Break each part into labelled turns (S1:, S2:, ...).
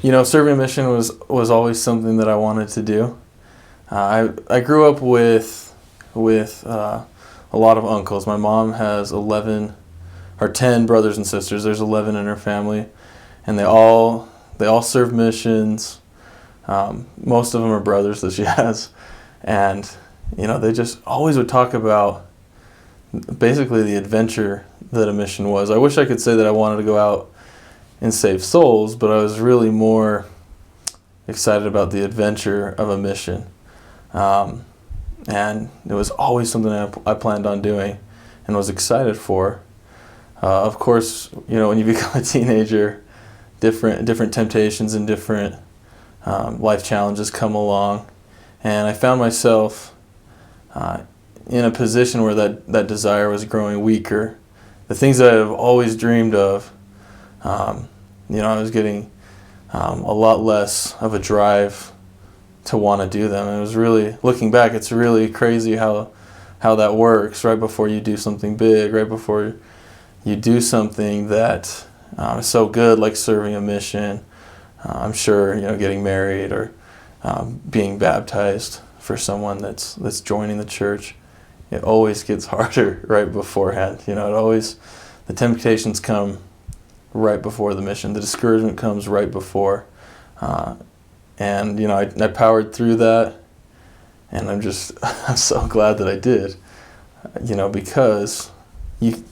S1: Serving a mission was always something that I wanted to do. I grew up with a lot of uncles. My mom has 11 or 10 brothers and sisters. There's 11 in her family, and they all serve missions. Most of them are brothers that she has, and they just always would talk about basically the adventure that a mission was. I wish I could say that I wanted to go out and save souls, but I was really more excited about the adventure of a mission. And it was always something I planned on doing and was excited for. Of course, when you become a teenager, different temptations and different life challenges come along. And I found myself in a position where that desire was growing weaker. The things that I've always dreamed of, I was getting a lot less of a drive to want to do them. And it was really, looking back, it's really crazy how that works right before you do something big, right before you do something that is so good, like serving a mission. I'm sure, getting married or being baptized for someone that's joining the church, it always gets harder right beforehand. The temptations come right before the mission. The discouragement comes right before. And I powered through that, and I'm so glad that I did. Because you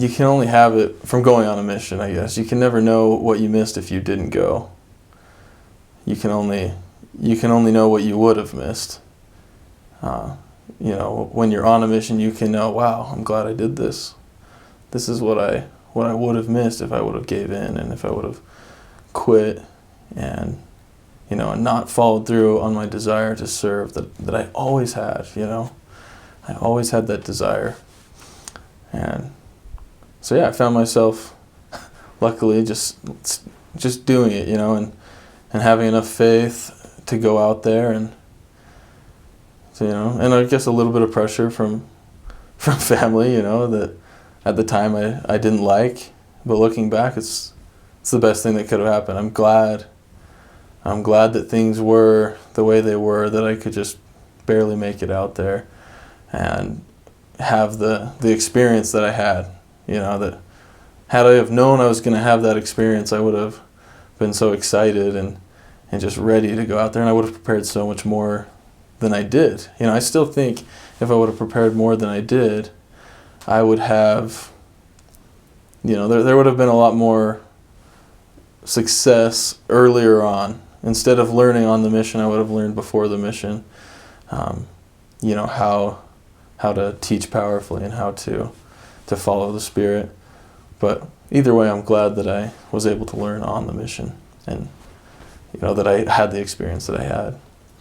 S1: can only have it from going on a mission, I guess. You can never know what you missed if you didn't go. You can only know what you would have missed. When you're on a mission, you can know, wow, I'm glad I did this. This is what I would have missed if I would have gave in and if I would have quit and not followed through on my desire to serve that I always had. I always had that desire. And so I found myself luckily just doing it, and having enough faith to go out there and and I guess a little bit of pressure from family, that at the time I didn't like, but looking back it's the best thing that could have happened. I'm glad that things were the way they were, that I could just barely make it out there and have the experience that I had. That had I have known I was going to have that experience, I would have been so excited and just ready to go out there, and I would have prepared so much more than I did. I still think if I would have prepared more than I did, I would have, there would have been a lot more success earlier on. Instead of learning on the mission, I would have learned before the mission, how to teach powerfully and how to follow the Spirit. But either way, I'm glad that I was able to learn on the mission and, that I had the experience that I had.